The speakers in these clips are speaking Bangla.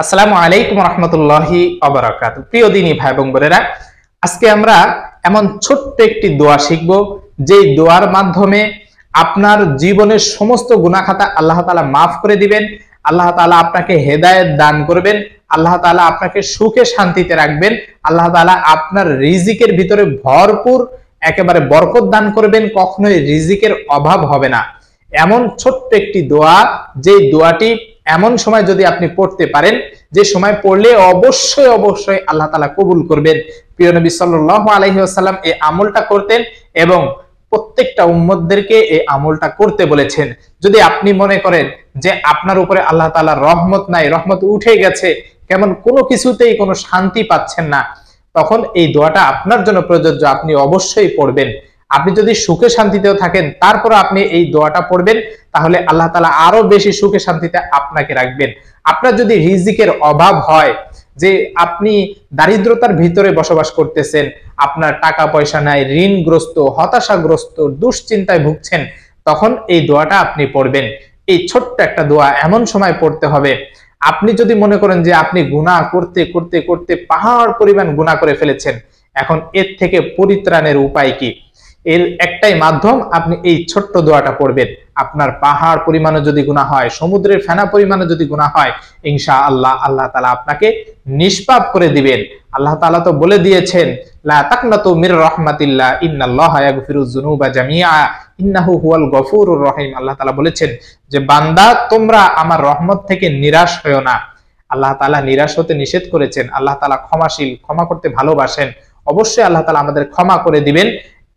আসসালামু আলাইকুম রহমতুল্লাহি ওয়া বারাকাতুহু। প্রিয় দিনী ভাই এবং বোনেরা, আজকে আমরা এমন ছোট্ট একটি দোয়া শিখব, যেই দোয়ার মাধ্যমে আপনার জীবনের সমস্ত গুনাহ খাতা আল্লাহ তাআলা মাফ করে দিবেন। আল্লাহ তাআলা আপনাকে হেদায়েত দান করবেন। আল্লাহ তাআলা আপনাকে সুখে শান্তিতে রাখবেন। আল্লাহ তাআলা আপনার রিজিকের ভিতরে ভরপুর একেবারে বরকত দান করবেন। কখনোই রিজিকের অভাব হবে না। এমন ছোট্ট একটি দোয়া, যে দোয়াটি এমন সময় যদি আপনি পড়তে পারেন, যে সময় পড়লে অবশ্যই অবশ্যই আল্লাহ তাআলা কবুল করবেন। প্রিয় নবী সাল্লাল্লাহু আলাইহি ওয়াসাল্লাম এই আমলটা করতেন এবং প্রত্যেকটা উম্মতদেরকে এই আমলটা করতে বলেছেন। যদি আপনি মনে করেন যে আপনার উপরে আল্লাহ তাআলার রহমত নাই, রহমত উঠে গেছে, কেমন কোনো কিছুতেই কোনো শান্তি পাচ্ছেন না, তখন এই দোয়াটা আপনার জন্য প্রযোজ্য। আপনি অবশ্যই পড়বেন। আপনি যদি সুখে শান্তিতেও থাকেন, তারপর আপনি এই দোয়াটা পড়বেন, তাহলে আল্লাহ তাআলা আরো বেশি সুখে শান্তিতে আপনাকে রাখবেন। আপনার যদি রিজিকের অভাব হয়, যে আপনি দারিদ্রতার ভিতরে বসবাস করতেছেন, আপনার টাকা পয়সা নাই, ঋণগ্রস্ত, হতাশাগ্রস্ত, দুশ্চিন্তায় ভুগছেন, তখন এই দোয়াটা আপনি পড়বেন। এই ছোট্ট একটা দোয়া এমন সময় পড়তে হবে, আপনি যদি মনে করেন যে আপনি গুনাহ করতে করতে করতে পাহাড় পরিমাণ গুনাহ করে ফেলেছেন, এখন এর থেকে পরিত্রাণের উপায় কি? এর একটাই মাধ্যম, আপনি এই ছোট্ট দোয়াটা পড়বেন। আপনার পাহাড় পরিমাণে যদি গুনাহ হয়, সমুদ্রের ফেনা পরিমাণে যদি গুনাহ হয়, ইনশাআল্লাহ আল্লাহ তাআলা আপনাকে নিষ্পাপ করে দিবেন। আল্লাহ তাআলা তো বলে দিয়েছেন, লা তাকনাতু মির রাহমাতিল্লাহ ইন্নাল্লাহা ইয়াগফিরুয যুনুবা জামিআ ইন্নাহু হুয়াল গফুরুর রহিম। আল্লাহ তাআলা বলেছেন যে বান্দা, তোমরা আমার রহমত থেকে নিরাশ হয়ো না। আল্লাহ তাআলা নিরাশ হতে নিষেধ করেছেন। আল্লাহ তাআলা ক্ষমাশীল, ক্ষমা করতে ভালোবাসেন। অবশ্যই আল্লাহ তাআলা আমাদের ক্ষমা করে দিবেন।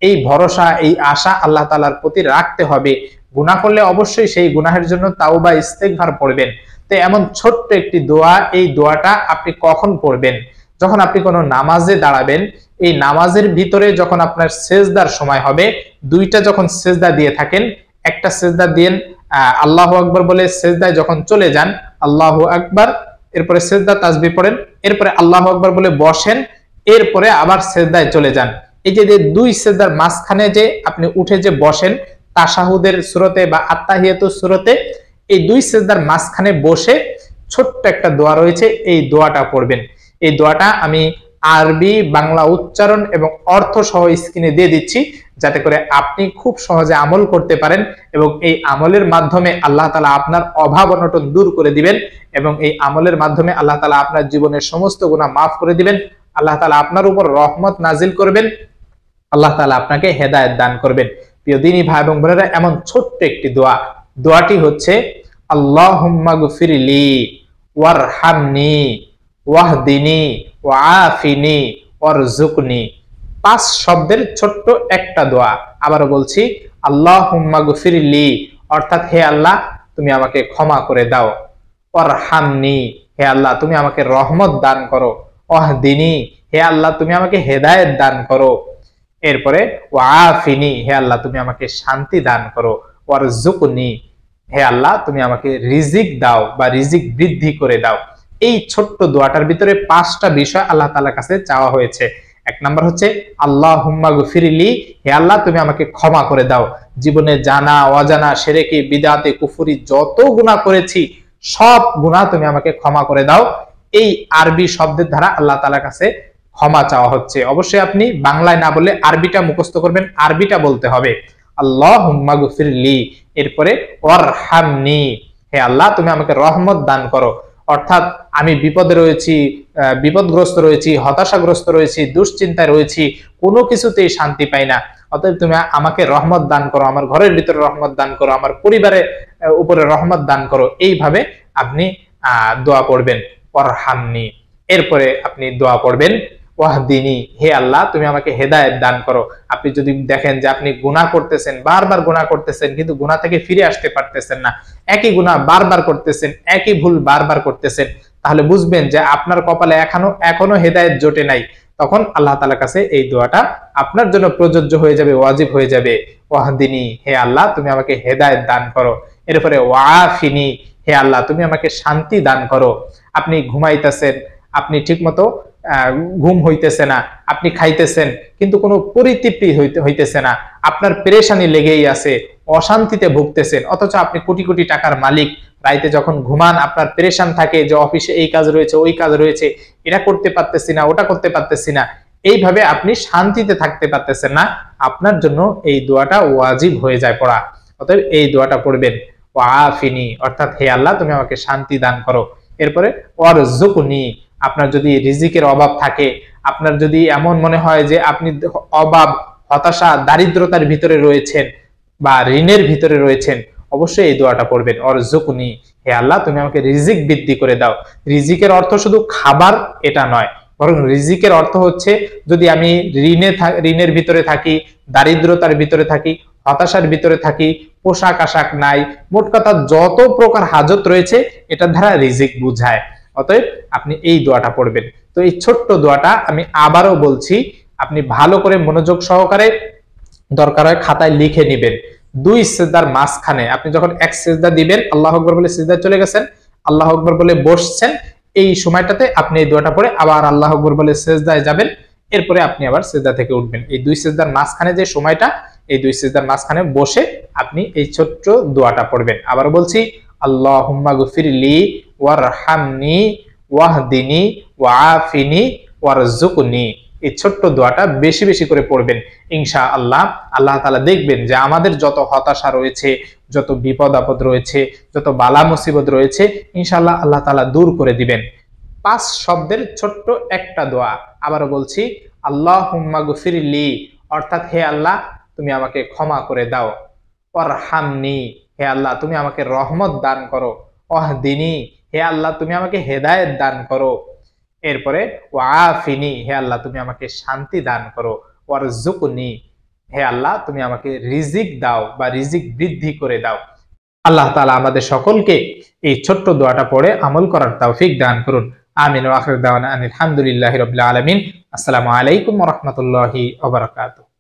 এই ভরসা, এই আশা আল্লাহ তাআলার প্রতি রাখতে হবে। গুনাহ করলে অবশ্যই সেই গুনাহের জন্য তাওবা ইস্তেগফার পড়বেন। তো এমন ছোট্ট একটি দোয়া, এই দোয়াটা আপনি কখন পড়বেন? যখন আপনি কোনো নামাজে দাঁড়াবেন, এই নামাজের ভিতরে যখন আপনার সেজদার সময় হবে, দুইটা যখন সেজদা দিয়ে থাকেন, একটা সেজদা দিন আল্লাহু আকবার বলে সেজদায় যখন চলে যান, আল্লাহু আকবার, এরপরে সেজদা তাসবিহ পড়েন, এরপরে আল্লাহু আকবার বলে বসেন, এরপরে আবার সেজদায় চলে যান। এই যে দুই সেজদার মাঝখানে যে আপনি উঠে যে বসেন তাশাহুদের সূরতে বা আত্তাহিয়াতুস সূরতে, এই দুই সেজদার মাঝখানে বসে ছোট্ট একটা দোয়া রয়েছে, এই দোয়াটা পড়বেন। এই দোয়াটা আমি আরবি বাংলা উচ্চারণ এবং অর্থ সহ স্ক্রিনে দিয়ে দিচ্ছি, যাতে করে আপনি খুব সহজে আমল করতে পারেন এবং এই আমলের মাধ্যমে আল্লাহ তাআলা আপনার অভাব অনটন দূর করে দিবেন এবং এই আমলের মাধ্যমে আল্লাহ তাআলা আপনার জীবনের সমস্ত গুনাহ মাফ করে দিবেন। আল্লাহ তাআলা আপনার উপর রহমত নাজিল করবেন। আল্লাহ তাআলা আপনাকে হেদায়েত দান করবেন। প্রিয় দিনী ভাই এবং বোনেরা, এমন ছোট্ট একটি দোয়া, দোয়াটি হচ্ছে আল্লাহুম্মা গফিরলি ওয়ারহামনি ওয়াহদিনি ওয়াআফিনি ওয়ারযুকনি। 5 শব্দের ছোট্ট একটা দোয়া। আবারও বলছি, আল্লাহুম্মা গফিরলি, অর্থাৎ হে আল্লাহ তুমি আমাকে ক্ষমা করে দাও। ওয়ারহামনি, হে আল্লাহ তুমি আমাকে রহমত দান করো। ওয়াহদিনি, হে আল্লাহ তুমি আমাকে হেদায়েত দান করো। এরপরে ওয়াআফিনি, হে আল্লাহ তুমি আমাকে শান্তি দান করো। ওয়ারযুকনি, হে আল্লাহ তুমি আমাকে রিজিক দাও বা রিজিক বৃদ্ধি করে দাও। এই ছোট্ট দোয়াটার ভিতরে 5টা বিষয় আল্লাহ তাআলার কাছে চাওয়া হয়েছে। এক নাম্বার হচ্ছে আল্লাহুম্মা গফিরলি, হে আল্লাহ তুমি আমাকে ক্ষমা করে দাও। জীবনে জানা অজানা, শিরকি, বিদআতে, কুফরি যত গুনাহ করেছি, সব গুনাহ তুমি আমাকে ক্ষমা করে দাও। এই আরবি শব্দের দ্বারা আল্লাহ তাআলার কাছে ক্ষমা চাওয়া হচ্ছে। অবশ্যই আপনি বাংলায় না বলে আরবিটা মুখস্থ করবেন, আরবিটা বলতে হবে আল্লাহুম্মা গফিরলি, এরপরে ওয়ারহামনি, হে আল্লাহ তুমি আমাকে রহমত দান করো। অর্থাৎ আমি বিপদে রয়েছি, বিপদগ্রস্ত রয়েছি, হতাশাগ্রস্ত রয়েছি, দুশ্চিন্তায় রয়েছি, কোনো কিছুতেই শান্তি পাই না, অতএব তুমি আমাকে রহমত দান করো, আমার ঘরের ভিতরে রহমত দান করো, আমার পরিবারের উপরে রহমত দান করো। এইভাবে আপনি দোয়া পড়বেন, ওয়ারহামনি। এরপরে আপনি দোয়া পড়বেন ওয়াহদিনি, হে আল্লাহ তুমি আমাকে হেদায়েত দান করো। আপনি যদি দেখেন যে আপনি গুনাহ করতেছেন, বারবার গুনাহ করতেছেন, কিন্তু গুনাহ থেকে ফিরে আসতে পারতেছেন না, একই গুনাহ বারবার করতেছেন, একই ভুল বারবার করতেছেন, তাহলে বুঝবেন যে আপনার কপালে এখনো হেদায়েত জোটে নাই। তখন আল্লাহ তাআলার কাছে এই দোয়াটা আপনার জন্য প্রযোজ্য হয়ে যাবে, ওয়াজিব হয়ে যাবে। ওয়াহদিনি, হে আল্লাহ তুমি আমাকে হেদায়েত দান করো। এরপরে ওয়াআফিনি, হে আল্লাহ তুমি আমাকে শান্তি দান করো। আপনি ঘুমাইতেছেন, আপনি ঠিকমতো ঘুম হইতেছে না, আপনি খাইতেছেন কিন্তু কোনো পরিতৃপ্তি হইতেছে না, আপনার পেরেশানি লেগেই আছে, অশান্তিতে ভুগতেছেন, অথচ আপনি কোটি কোটি টাকার মালিক, রাইতে যখন ঘুমান আপনার পেরেশান থাকে যে অফিসে এই কাজ রয়েছে, ওই কাজ রয়েছে, এটা করতে পারতেছি না, ওটা করতে পারতেছি না, এইভাবে আপনি শান্তিতে থাকতে পারতেছেন না, আপনার জন্য এই দোয়াটা ওয়াজিব হয়ে যায় পড়া। অতএব এই দোয়াটা পড়বেন, ওয়াফিনি অর্থাৎ হে আল্লাহ তুমি আমাকে শান্তি দান করো। এরপরে ওয়ারজুকনি, আপনার যদি রিজিকের অভাব থাকে, আপনার যদি এমন মনে হয় যে আপনি অভাব, হতাশা, দারিদ্রতার ভিতরে রয়েছেন বা ঋণের ভিতরে রয়েছেন, অবশ্যই এই দোয়াটা পড়বেন, অরজুকনি, হে আল্লাহ তুমি আমাকে রিজিক বৃদ্ধি করে দাও। রিজিকের অর্থ শুধু খাবার এটা নয়, বরং রিজিকের অর্থ হচ্ছে যদি আমি ঋণের ভিতরে থাকি, দারিদ্রতার ভিতরে থাকি, হতাশার ভিতরে থাকি, পোশাক আশাক নাই, মোট কথা যত প্রকার হাজত রয়েছে এটার দ্বারা রিজিক বুঝায়। অতএব আপনি এই দোয়াটা পড়বেন। তো এই ছোট্ট দোয়াটা আমি আবারও বলছি, আপনি ভালো করে মনোযোগ সহকারে দরকার হয় খাতায় লিখে নেবেন। দুই সিজদার মাঝখানে আপনি যখন এক সিজদা দিবেন, আল্লাহু আকবার বলে সিজদা চলে গেছেন, আল্লাহু আকবার বলে বসছেন, এই সময়টাতে আপনি এই দোয়াটা পড়ে আবার আল্লাহু আকবার বলে সিজদায় যাবেন, এরপরে আপনি আবার সিজদা থেকে উঠবেন। এই দুই সিজদার মাঝখানে যে সময়টা, এই দুই সিজদার মাঝখানে বসে আপনি এই ছোট্ট দোয়াটা পড়বেন। আবার বলছি, আল্লাহুম্মা গফিরলি ওয়ারহামনি ওয়াহদিনি ওয়াআফিনি ওয়ারজুকনি। এই ছোট্ট দোয়াটা বেশি বেশি করে পড়বেন ইনশাআল্লাহ। আল্লাহ তাআলা দেখবেন যে আমাদের যত হতাশা রয়েছে, যত বিপদ আপদ রয়েছে, যত বালা মুসিবত রয়েছে, ইনশাআল্লাহ আল্লাহ তাআলা দূর করে দিবেন। 5 শব্দের ছোট্ট একটা দোয়া। আবারও বলছি, আল্লাহুম্মা গফিরলি অর্থাৎ হে আল্লাহ তুমি আমাকে ক্ষমা করে দাও, ওয়ারহামনি হে আল্লাহ তুমি আমাকে রহমত দান করো, ওয়াহদিনি হে আল্লাহ তুমি আমাকে হেদায়েত দান করো, এরপরে ওয়াআফিনি হে আল্লাহ তুমি আমাকে শান্তি দান করো, ওয়ারজুকনি হে আল্লাহ তুমি আমাকে রিজিক দাও বা রিজিক বৃদ্ধি করে দাও। আল্লাহ তাআলা আমাদের সকলকে এই ছোট্ট দোয়াটা পড়ে আমল করার তৌফিক দান করুন। আমিন ওয়া আখিরু দাওয়ানা আলহামদুলিল্লাহি রাব্বিল আলামিন। আসসালামু আলাইকুম ওয়া রাহমাতুল্লাহি ওয়া বারাকাতুহু।